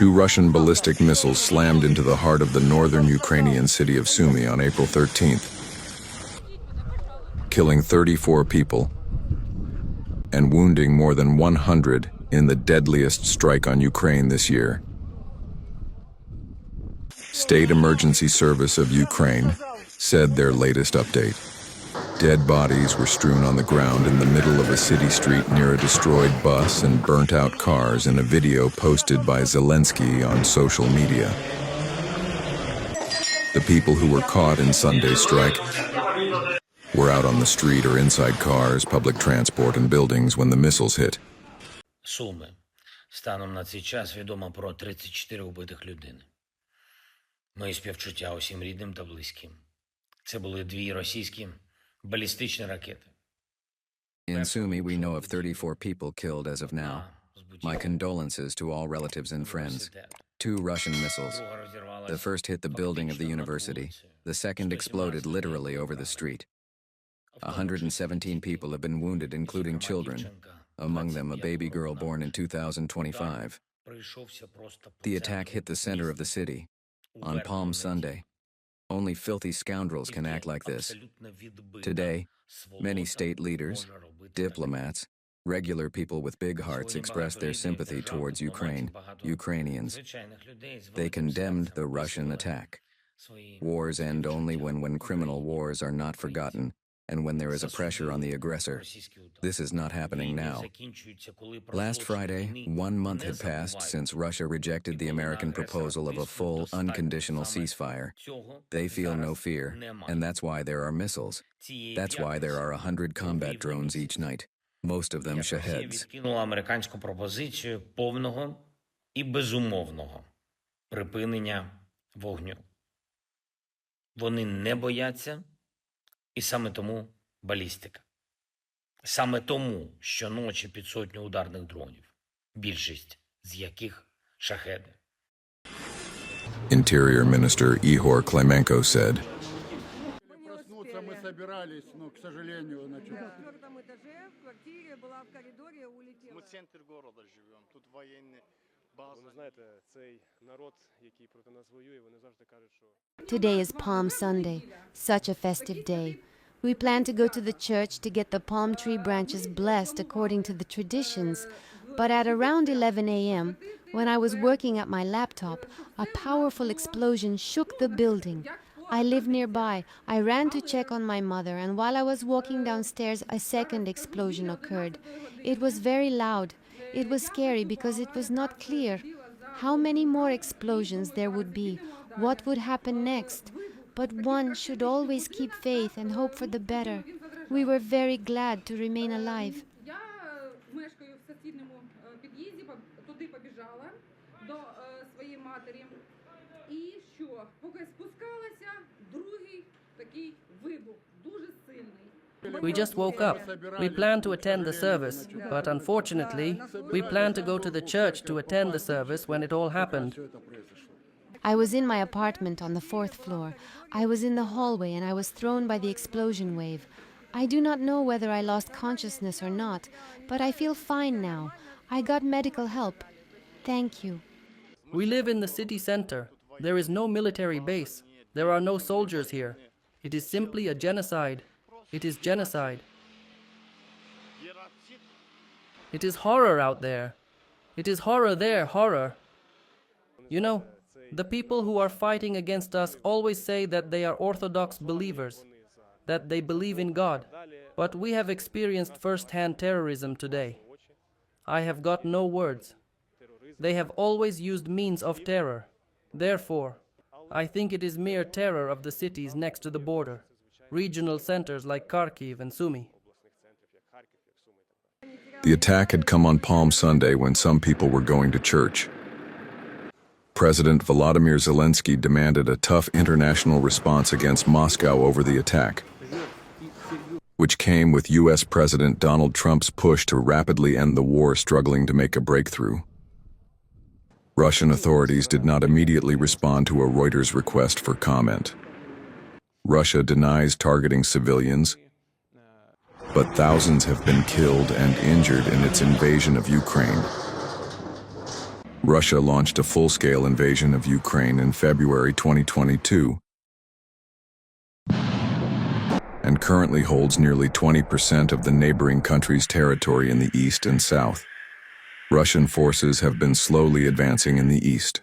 Two Russian ballistic missiles slammed into the heart of the northern Ukrainian city of Sumy on April 13th, killing 34 people and wounding more than 100 in the deadliest strike on Ukraine this year. State Emergency Service of Ukraine said their latest update. Dead bodies were strewn on the ground in the middle of a city street near a destroyed bus and burnt-out cars in a video posted by Zelenskyy on social media. The people who were caught in Sunday's strike were out on the street or inside cars, public transport, and buildings when the missiles hit. Суми. Станом на цей час відомо про 34 убитих людини. Мої співчуття усім рідним та близьким. Це були дві російські балістичні ракети. In Sumy, we know of 34 people killed as of now. My condolences to all relatives and friends. Two Russian missiles. The first hit the building of the university. The second exploded literally over the street. 117 people have been wounded, including children, among them a baby girl born in 2025. The attack hit the center of the city on Palm Sunday. Only filthy scoundrels can act like this. Today, many state leaders, diplomats, regular people with big hearts expressed their sympathy towards Ukrainians. They condemned the Russian attack. Wars end only when criminal wars are not forgotten and when there is a pressure on the aggressor. This is not happening now. Last Friday, 1 month had passed since Russia rejected the American proposal of a full, unconditional ceasefire. They feel no fear, and that's why there are missiles. That's why there are 100 combat drones each night, most of them Shaheds. Американську пропозицію повного і безумовного припинення вогню. Вони не бояться, і саме тому балістика. Саме тому щоночі під сотню ударних дронів, більшість з яких шахеди. Interior Minister Ihor Klimenko said, Today is Palm Sunday, such a festive day. We plan to go to the church to get the palm tree branches blessed according to the traditions, but at around 11 a.m., when I was working at my laptop, a powerful explosion shook the building. I live nearby. I ran to check on my mother, and while I was walking downstairs, a second explosion occurred. It was very loud. It was scary because it was not clear how many more explosions there would be, what would happen next. But one should always keep faith and hope for the better. We were very glad to remain alive. We just woke up. We planned to attend the service, but unfortunately, we planned to go to the church to attend the service when it all happened. I was in my apartment on the 4th floor. I was in the hallway and I was thrown by the explosion wave. I do not know whether I lost consciousness or not, but I feel fine now. I got medical help. Thank you. We live in the city center. There is no military base. There are no soldiers here. It is simply a genocide. It is genocide. It is horror out there. It is horror there, horror. You know, the people who are fighting against us always say that they are Orthodox believers, that they believe in God. But we have experienced first-hand terrorism today. I have got no words. They have always used means of terror. Therefore, I think it is mere terror of the cities next to the border, regional centers like Kharkiv and Sumy. the attack had come on Palm Sunday when some people were going to church. President Volodymyr Zelenskyy demanded a tough international response against Moscow over the attack, which came with U.S. President Donald Trump's push to rapidly end the war struggling to make a breakthrough. Russian authorities did not immediately respond to a Reuters request for comment. Russia denies targeting civilians, but thousands have been killed and injured in its invasion of Ukraine. Russia launched a full-scale invasion of Ukraine in February 2022 and currently holds nearly 20% of the neighboring country's territory in the east and south. Russian forces have been slowly advancing in the east.